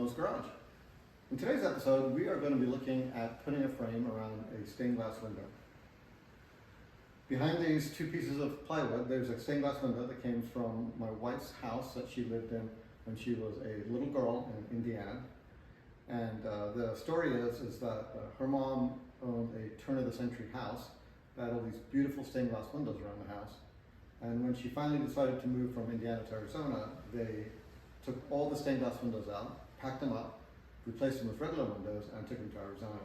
Noah's Garage. In today's episode, we are going to be looking at putting a frame around a stained glass window. Behind these two pieces of plywood, there's a stained glass window that came from my wife's house that she lived in when she was a little girl in Indiana. And the story is that her mom owned a turn-of-the-century house that had all these beautiful stained glass windows around the house. And when she finally decided to move from Indiana to Arizona, they took all the stained glass windows out, packed them up, replaced them with regular windows, and took them to Arizona.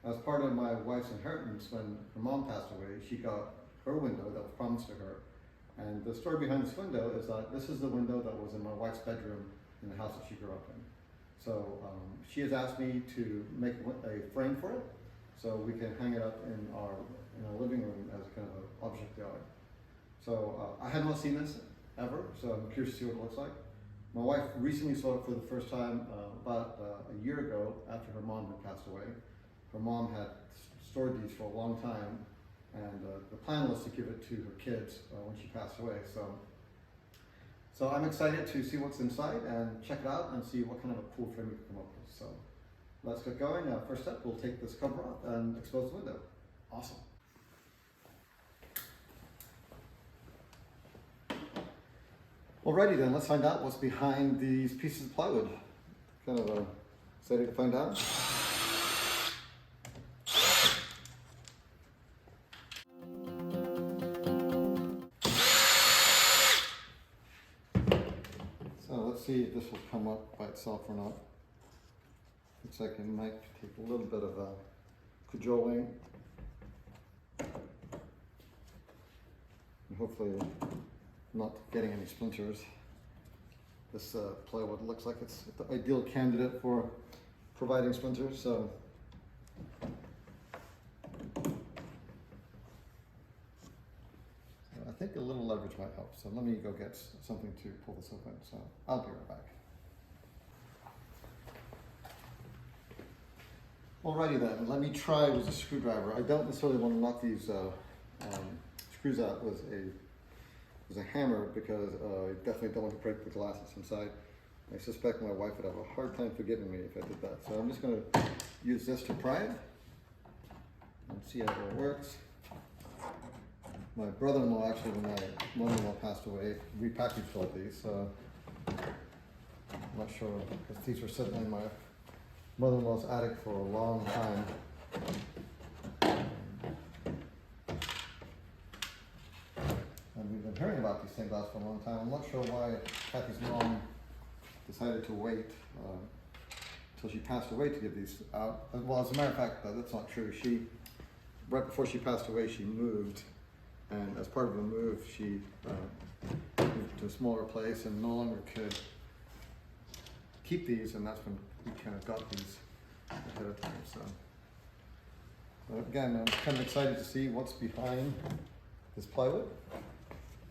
As part of my wife's inheritance, when her mom passed away, she got her window that was promised to her. And the story behind this window is that this is the window that was in my wife's bedroom in the house that she grew up in. So she has asked me to make a frame for it, so we can hang it up in our living room as kind of an object d'art. So I had not seen this ever, so I'm curious to see what it looks like. My wife recently saw it for the first time about a year ago after her mom had passed away. Her mom had stored these for a long time, and the plan was to give it to her kids when she passed away. So I'm excited to see what's inside and check it out and see what kind of a cool frame we can come up with. So let's get going. First step, we'll take this cover off and expose the window. Awesome. Alrighty then, let's find out what's behind these pieces of plywood. Kind of excited to find out. So let's see if this will come up by itself or not. Looks like it might take a little bit of cajoling. And hopefully not getting any splinters. This plywood looks like it's the ideal candidate for providing splinters. So I think a little leverage might help. So let me go get something to pull this open. So I'll be right back. Alrighty then, let me try with a screwdriver. I don't necessarily want to knock these screws out with a hammer because I definitely don't want to break the glass that's inside. I suspect my wife would have a hard time forgiving me if I did that. So I'm just going to use this to pry it and see how it works. My brother-in-law, actually, when my mother-in-law passed away, repackaged all these. So I'm not sure, because these were sitting in my mother-in-law's attic for a long time. And we've been hearing about these stained glass for a long time. I'm not sure why Kathy's mom decided to wait until she passed away to give these out. Well, as a matter of fact, that's not true. Right before she passed away, she moved. And as part of the move, she moved to a smaller place and no longer could keep these. And that's when we kind of got these ahead of time. So again, I'm kind of excited to see what's behind this plywood.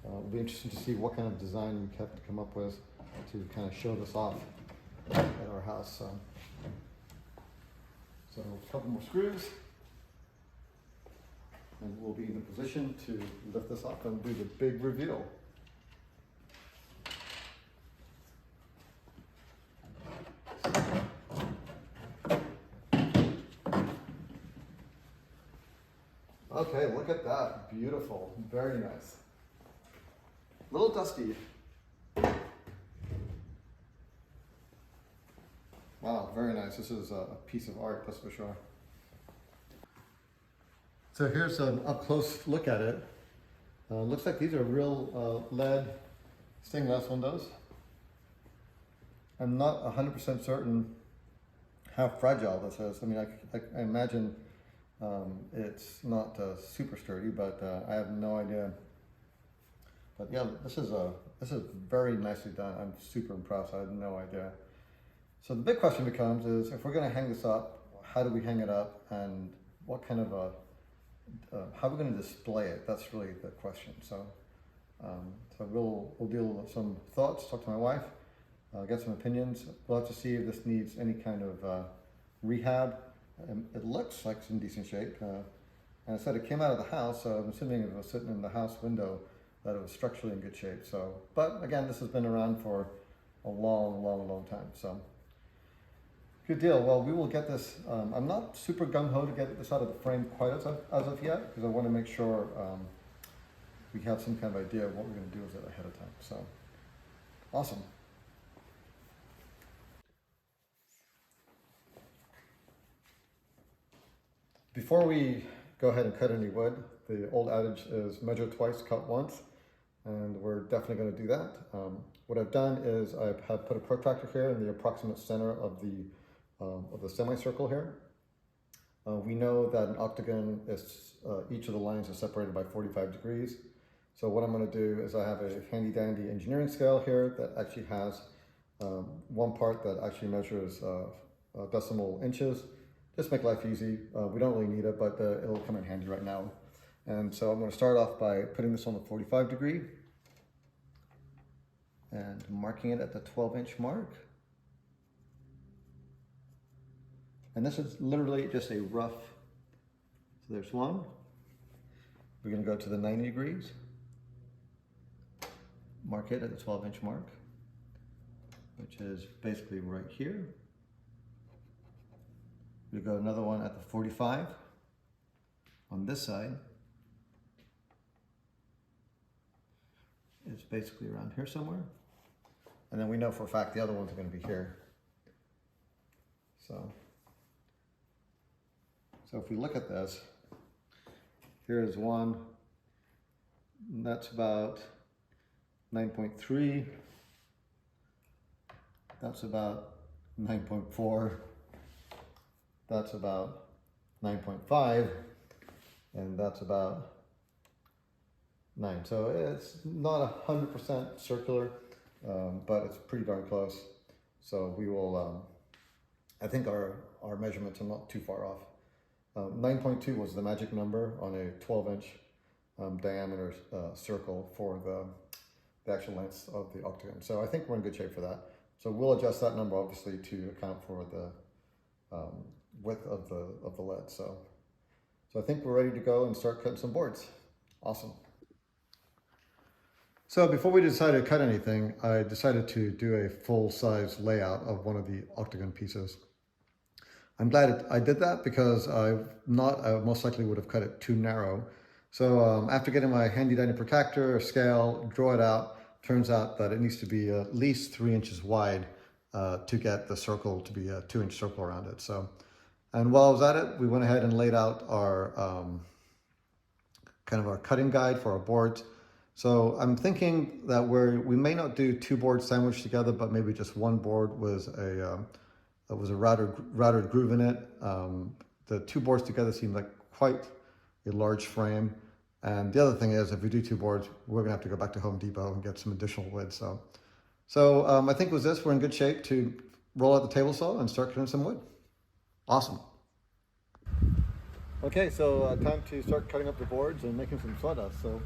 It'll be interesting to see what kind of design we can come up with to kind of show this off at our house. So a couple more screws, and we'll be in a position to lift this up and do the big reveal. Okay, look at that. Beautiful. Very nice. A little dusty. Wow, very nice. This is a piece of art, that's for sure. So here's an up-close look at it. Looks like these are real lead stained glass windows. I'm not 100% certain how fragile this is. I mean, I imagine it's not super sturdy, but I have no idea. But yeah, this is very nicely done. I'm super impressed. I had no idea. So the big question becomes is, if we're going to hang this up, how do we hang it up, and what kind of how are we going to display it? That's really the question. So we'll deal with some thoughts, talk to my wife, get some opinions. We'll have to see if this needs any kind of rehab. It looks like it's in decent shape. And I said it came out of the house, so I'm assuming if it was sitting in the house window that it was structurally in good shape. So, but again, this has been around for a long time. So Good deal. Well, we will get this. I'm not super gung-ho to get this out of the frame quite as of yet, because I want to make sure we have some kind of idea of what we're going to do with it ahead of time. So, awesome. Before we go ahead and cut any wood, the old adage is measure twice, cut once, and we're definitely going to do that. What I've done is I have put a protractor here in the approximate center of the semicircle here. We know that an octagon is, each of the lines is separated by 45 degrees. So what I'm going to do is I have a handy dandy engineering scale here that actually has one part that actually measures decimal inches. Just make life easy. We don't really need it, but it'll come in handy right now. And so I'm going to start off by putting this on the 45 degree and marking it at the 12-inch mark. And this is literally just a rough, so there's one. We're going to go to the 90 degrees, mark it at the 12-inch mark, which is basically right here. We go another one at the 45 on this side. It's basically around here somewhere. And then we know for a fact the other ones are going to be here. So if we look at this, here is one, that's about 9.3, that's about 9.4, that's about 9.5, and that's about 9. So it's not 100% circular, but it's pretty darn close. So we will, I think our measurements are not too far off. 9.2 was the magic number on a 12-inch diameter circle for the actual length of the octagon. So I think we're in good shape for that. So we'll adjust that number obviously to account for the width of the lead. So I think we're ready to go and start cutting some boards. Awesome. So before we decided to cut anything, I decided to do a full-size layout of one of the octagon pieces. I'm glad I did that because I most likely would have cut it too narrow. So after getting my handy dandy protractor, scale, draw it out, turns out that it needs to be at least 3 inches wide to get the circle to be a 2-inch circle around it. So, and while I was at it, we went ahead and laid out our kind of our cutting guide for our boards. So I'm thinking that we may not do 2 boards sandwiched together, but maybe just one board was a routed groove in it. The 2 boards together seem like quite a large frame. And the other thing is, if we do 2 boards, we're gonna have to go back to Home Depot and get some additional wood. So I think with this, we're in good shape to roll out the table saw and start cutting some wood. Awesome. Okay, so time to start cutting up the boards and making some sawdust. So.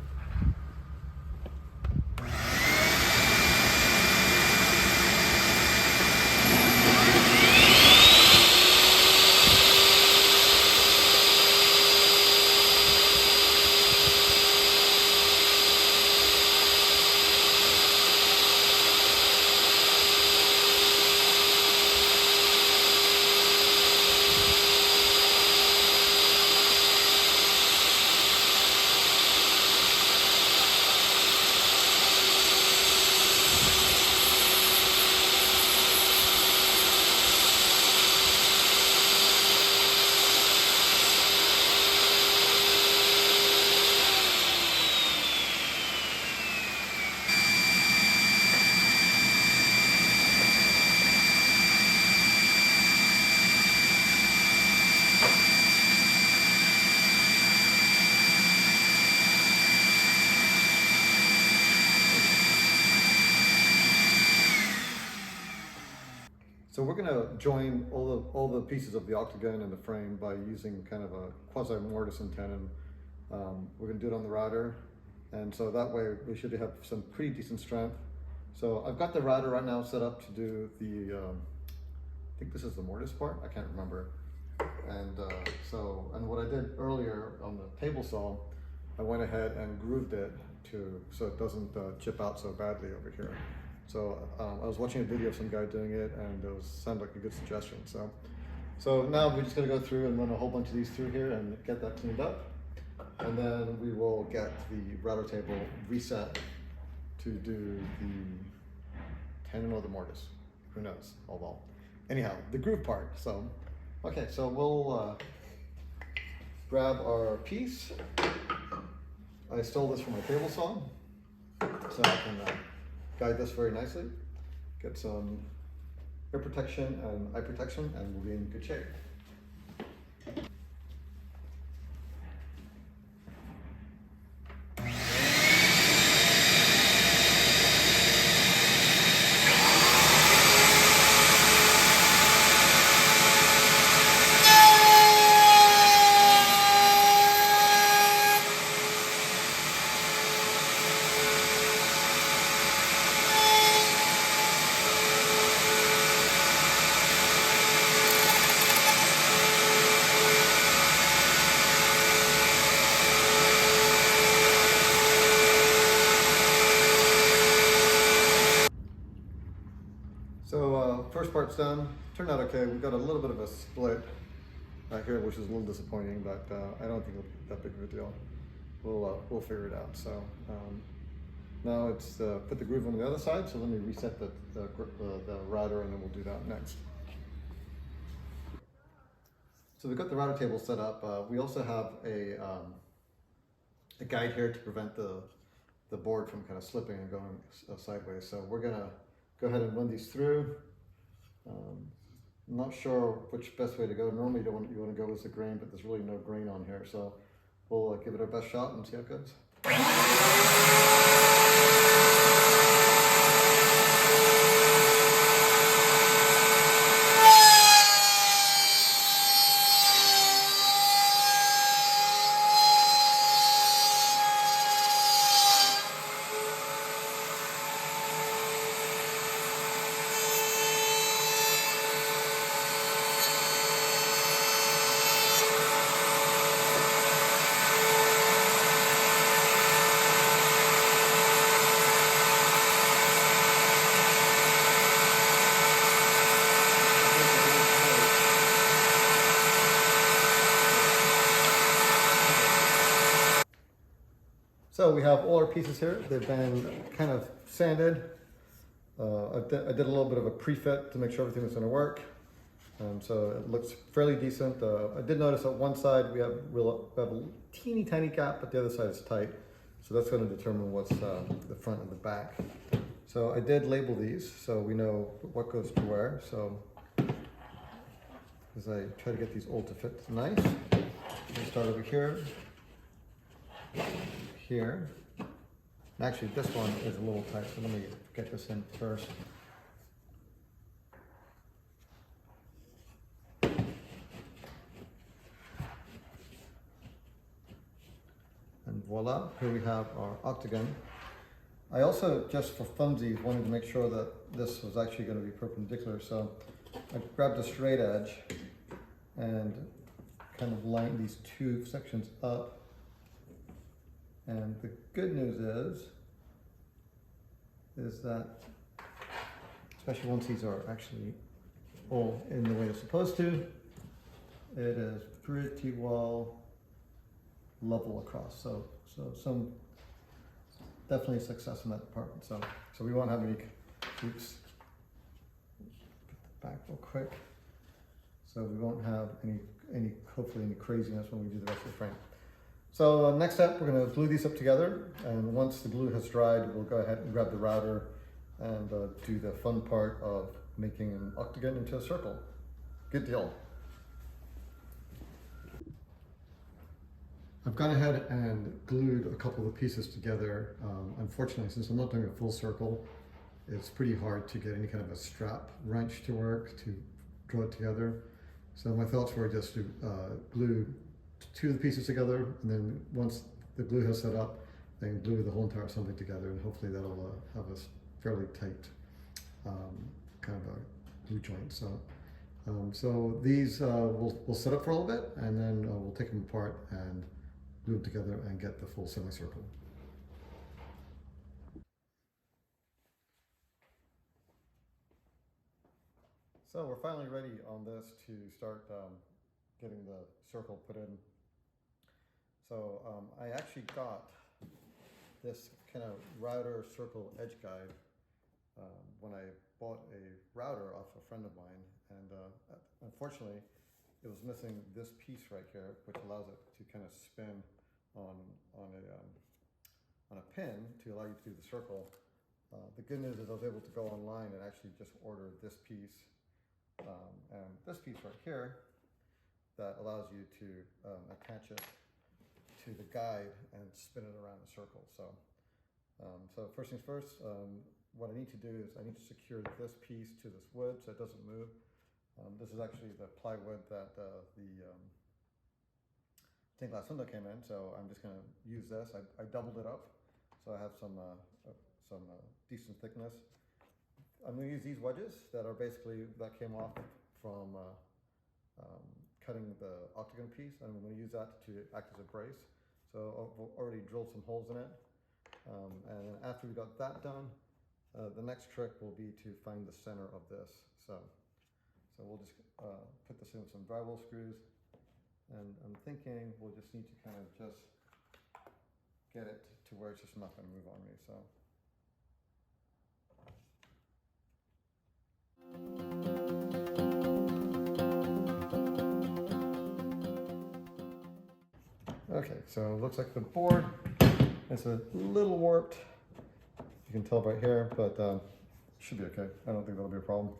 So we're going to join all the pieces of the octagon and the frame by using kind of a quasi-mortise and tenon. We're going to do it on the router, and so that way we should have some pretty decent strength. So I've got the router right now set up to do the, I think this is the mortise part, I can't remember. And and what I did earlier on the table saw, I went ahead and grooved it so it doesn't chip out so badly over here. So I was watching a video of some guy doing it, and it sounded like a good suggestion. So now we're just gonna go through and run a whole bunch of these through here and get that cleaned up. And then we will get the router table reset to do the tendon or the mortise. Who knows? Oh well. Anyhow, the groove part. So, okay, so we'll grab our piece. I stole this from my table saw, so I can guide this very nicely. Get some ear protection and eye protection, and we'll be in good shape. So first part's done. Turned out okay. We got a little bit of a split here, which is a little disappointing, but I don't think it'll be that big of a deal. We'll figure it out. So now it's put the groove on the other side. So let me reset the router, and then we'll do that next. So we've got the router table set up. We also have a guide here to prevent the board from kind of slipping and going sideways. So we're gonna go ahead and run these through. I'm not sure which best way to go. Normally you want to go with the grain, but there's really no grain on here. So we'll give it our best shot and see how it goes. So we have all our pieces here. They've been kind of sanded. I did a little bit of a pre-fit to make sure everything was going to work. So it looks fairly decent. I did notice on one side we have a teeny tiny gap, but the other side is tight. So that's going to determine what's the front and the back. So I did label these so we know what goes to where. So as I try to get these all to fit nice, we'll start over here. Here. And actually this one is a little tight, so let me get this in first. And voila, here we have our octagon. I also, just for funsies, wanted to make sure that this was actually going to be perpendicular, so I grabbed a straight edge and kind of lined these two sections up. And the good news is that, especially once these are actually all in the way they're supposed to, it is pretty well level across. So some definitely success in that department. So we won't have any, oops, put that back real quick. So we won't have hopefully any craziness when we do the rest of the frame. So next step, we're going to glue these up together, and once the glue has dried, we'll go ahead and grab the router and do the fun part of making an octagon into a circle. Good deal. I've gone ahead and glued a couple of pieces together. Unfortunately, since I'm not doing a full circle, it's pretty hard to get any kind of a strap wrench to work to draw it together. So my thoughts were just to glue two of the pieces together, and then once the glue has set up, then glue the whole entire assembly together, and hopefully that'll have a fairly tight kind of a glue joint. So these we'll set up for a little bit, and then we'll take them apart and glue them together and get the full semicircle. So we're finally ready on this to start getting the circle put in. So I actually got this kind of router circle edge guide when I bought a router off a friend of mine, and unfortunately it was missing this piece right here, which allows it to kind of spin on a pin to allow you to do the circle. The good news is I was able to go online and actually just order this piece and this piece right here that allows you to attach it to the guide and spin it around a circle. So, so first things first, what I need to do is I need to secure this piece to this wood so it doesn't move. This is actually the plywood that the stained glass window came in, so I'm just going to use this. I doubled it up, so I have some decent thickness. I'm going to use these wedges that are basically, that came off from cutting the octagon piece. I'm going to use that to act as a brace. So I've already drilled some holes in it. And then after we got that done, the next trick will be to find the center of this. So we'll just put this in with some drywall screws. And I'm thinking we'll just need to kind of just get it to where it's just not going to move on me. So. Okay, so it looks like the board is a little warped. You can tell right here, but it should be okay. I don't think that'll be a problem.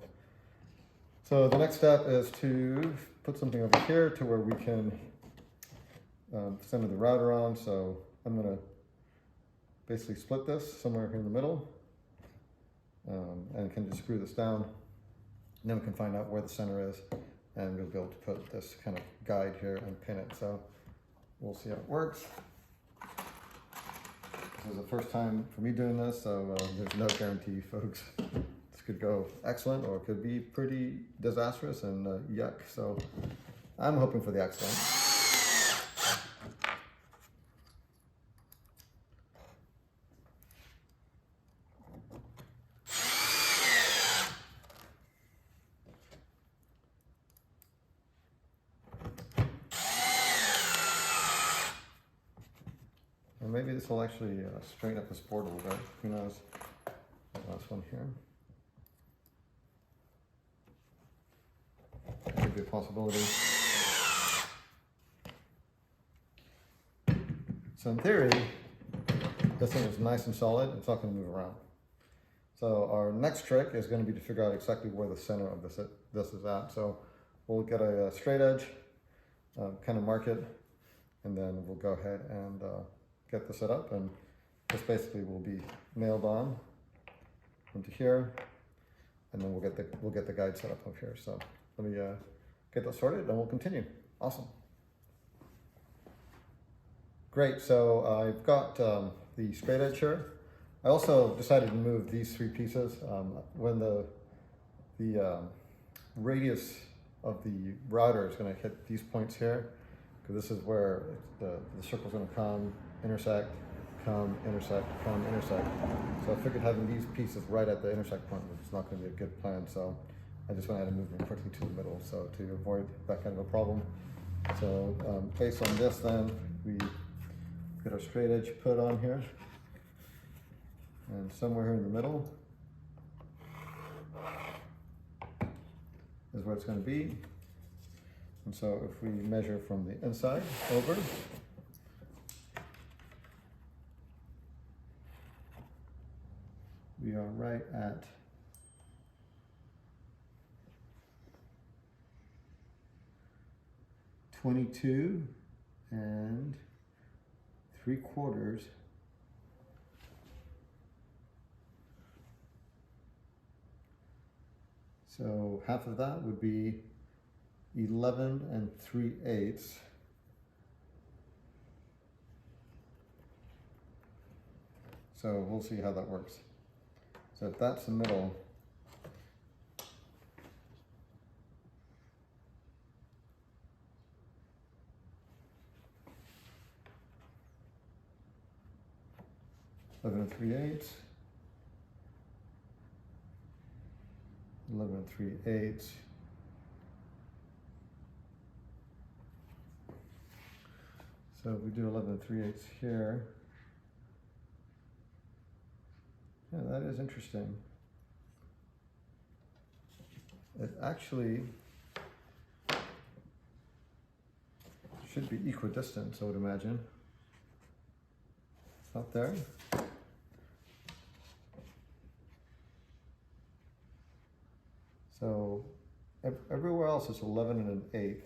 So the next step is to put something over here to where we can center the router on. So I'm going to basically split this somewhere here in the middle and can just screw this down. And then we can find out where the center is, and we'll be able to put this kind of guide here and pin it. So we'll see how it works. This is the first time for me doing this, so there's no guarantee, folks. This could go excellent, or it could be pretty disastrous and yuck. So I'm hoping for the excellent. And maybe this will actually straighten up this board a little bit. Who knows? The last one here. That could be a possibility. So in theory, this thing is nice and solid. It's not going to move around. So our next trick is going to be to figure out exactly where the center of this is at. So we'll get a straight edge, kind of mark it, and then we'll go ahead and get this set up, and this basically will be nailed on into here, and then we'll get the guide set up here. So let me get that sorted, and we'll continue. Awesome. Great. So I've got the straight edge here. I also decided to move these three pieces when the radius of the router is going to hit these points here, because this is where the circle's going to come, intersect, come, intersect, come, intersect. So I figured having these pieces right at the intersect point was not going to be a good plan. So I just went ahead and moved them quickly to the middle, so to avoid that kind of a problem. So based on this, then we get our straight edge put on here, and somewhere here in the middle is where it's going to be. And so if we measure from the inside over, we are right at 22 3/4. So half of that would be 11 3/8. So we'll see how that works. So if that's the middle, eleven 3/8, So if we do 11 3/8 here, yeah, that is interesting. It actually should be equidistant, I would imagine. It's not there. So everywhere else it's 11 1/8,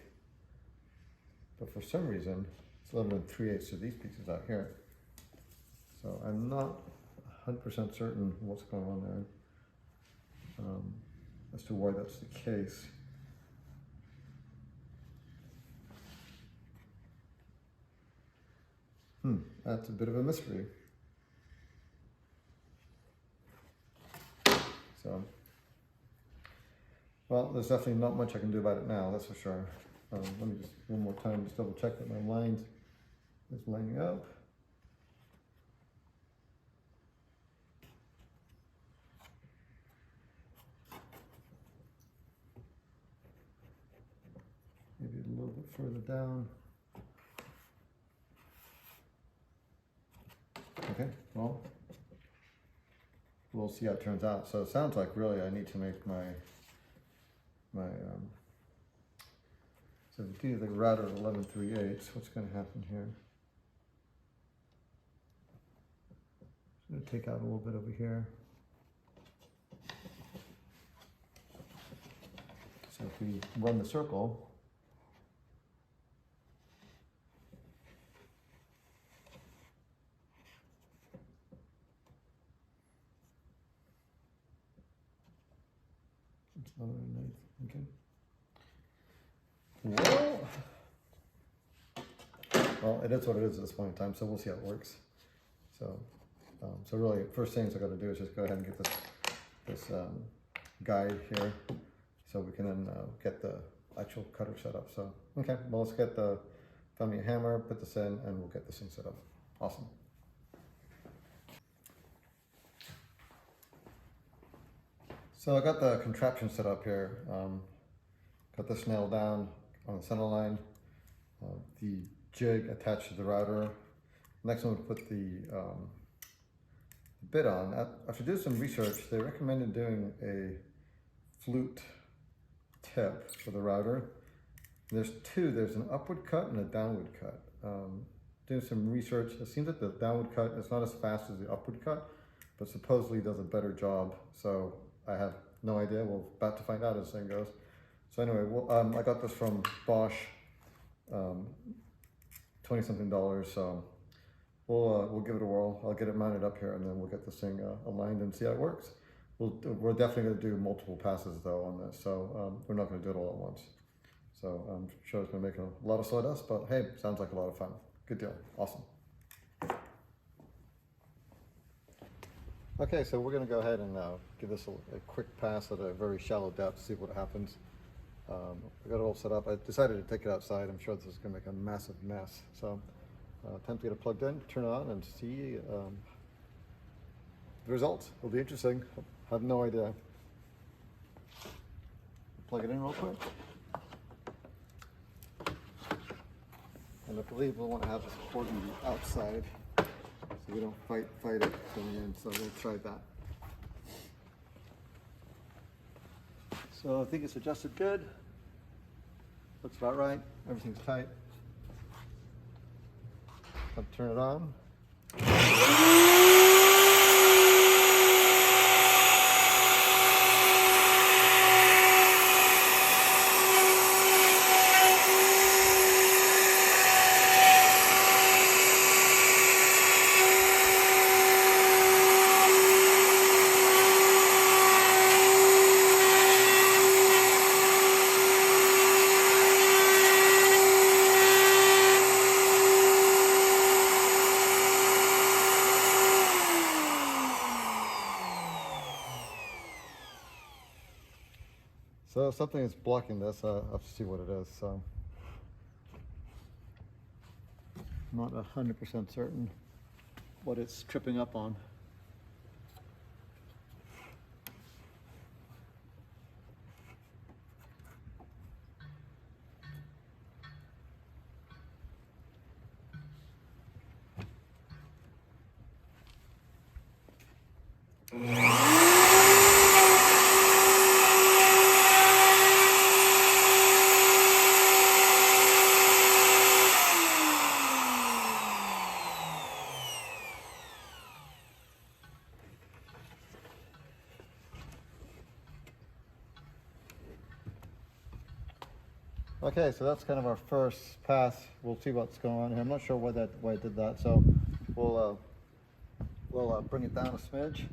but for some reason it's 11 3/8 of these pieces out here. So I'm not 100% certain what's going on there as to why that's the case. That's a bit of a mystery. So, well, there's definitely not much I can do about it now, that's for sure. Let me just one more time just double check that my line is lining up. Maybe a little bit further down. Okay, well, we'll see how it turns out. So it sounds like really I need to make so if you do the router 11 3/8, what's going to happen here? I'm going to take out a little bit over here. So if we run the circle, it's 11 1/8, okay. Well, it is what it is at this point in time, so we'll see how it works. So, so really, first things I got to do is just go ahead and get this guide here, so we can then get the actual cutter set up. So, okay, well, let's find me a hammer, put this in, and we'll get this thing set up. Awesome. So I got the contraption set up here. Got this nailed down on the center line. The jig attached to the router. Next, I'm going to put the bit on. After doing some research, they recommended doing a flute tip for the router. There's two. There's an upward cut and a downward cut. Doing some research, it seems that the downward cut is not as fast as the upward cut, but supposedly does a better job. So I have no idea. We're about to find out as the thing goes. So anyway, I got this from Bosch, $20-something. So we'll give it a whirl. I'll get it mounted up here, and then we'll get this thing aligned and see how it works. We're definitely going to do multiple passes though on this, so we're not going to do it all at once. So I'm sure it's going to make a lot of sawdust, but hey, sounds like a lot of fun. Good deal. Awesome. Okay, so we're going to go ahead and give this a quick pass at a very shallow depth, see what happens. I got it all set up. I decided to take it outside. I'm sure this is going to make a massive mess. So time to get it plugged in, turn it on, and see the results. It'll be interesting. I have no idea. Plug it in real quick. And I believe we'll want to have this cord on the outside so we don't fight it coming in. So we'll try that. So I think it's adjusted good. Looks about right. Everything's tight. I'll turn it on. So something is blocking this. I have to see what it is. So I'm not 100% certain what it's tripping up on. Okay, so that's kind of our first pass. We'll see what's going on here. I'm not sure why I did that, so we'll bring it down a smidge.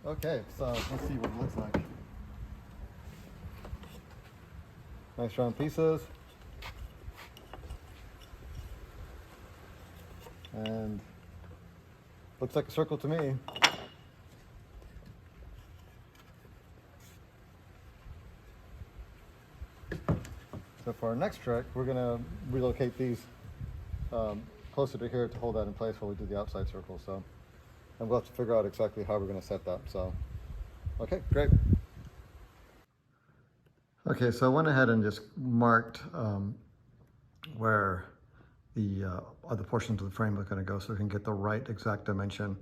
Okay, so let's see what it looks like. Nice round pieces. And looks like a circle to me. So for our next trick, we're gonna relocate these closer to here to hold that in place while we do the outside circle. So I'm going to have to figure out exactly how we're going to set that. So, okay, great. Okay, so I went ahead and just marked where the other portions of the frame are going to go so we can get the right exact dimension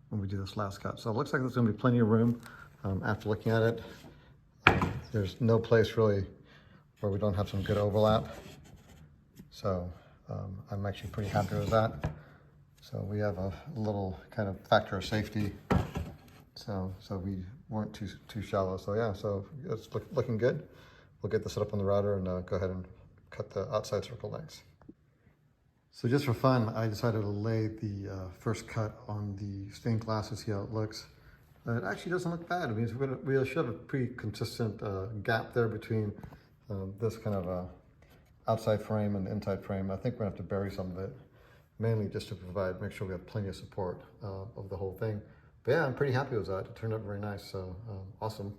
when we do this last cut. So it looks like there's going to be plenty of room after looking at it. There's no place really where we don't have some good overlap. So I'm actually pretty happy with that. So we have a little kind of factor of safety. So we weren't too shallow. So yeah, so it's looking good. We'll get this set up on the router and go ahead and cut the outside circle lengths. So just for fun, I decided to lay the first cut on the stained glass to see how it looks. It actually doesn't look bad. It means we should have a pretty consistent gap there between this kind of outside frame and the inside frame. I think we're gonna have to bury some of it, mainly just to make sure we have plenty of support of the whole thing. But yeah, I'm pretty happy with that. It turned out very nice, so awesome.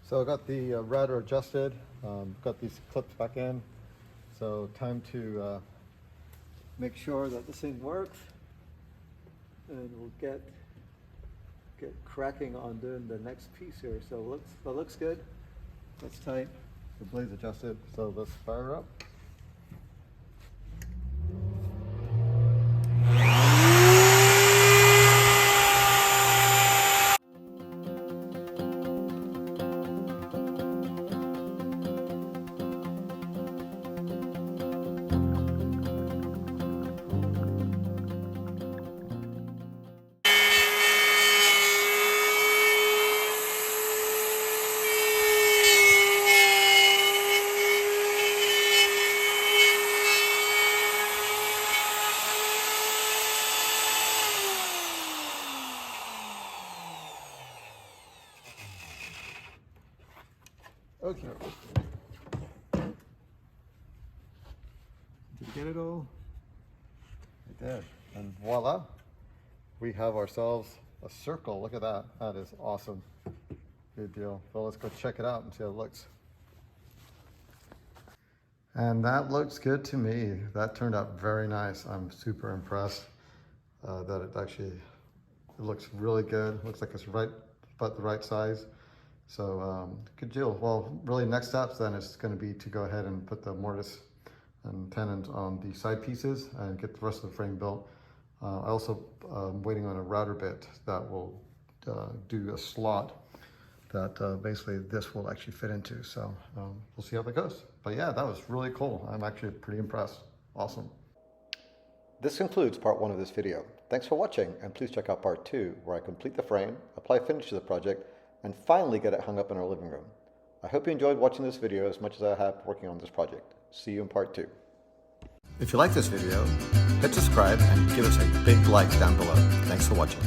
So I got the router adjusted, got these clips back in. So time to make sure that this thing works, and we'll get cracking on doing the next piece here. So that looks good. That's tight. The blade's adjusted, so let's fire up. Okay. Did you get it all? I did. And voila, we have ourselves a circle. Look at that. That is awesome. Good deal. Well, let's go check it out and see how it looks. And that looks good to me. That turned out very nice. I'm super impressed that it looks really good. Looks like it's about the right size. So good deal. Well, really next steps then is going to be to go ahead and put the mortise and tenons on the side pieces and get the rest of the frame built. I also am waiting on a router bit that will do a slot that basically this will actually fit into. So we'll see how that goes. But yeah, that was really cool. I'm actually pretty impressed. Awesome. This concludes part 1 of this video. Thanks for watching, and please check out part 2 where I complete the frame, apply finish to the project, and finally get it hung up in our living room. I hope you enjoyed watching this video as much as I have working on this project. See you in part 2. If you like this video, hit subscribe and give us a big like down below. Thanks for watching.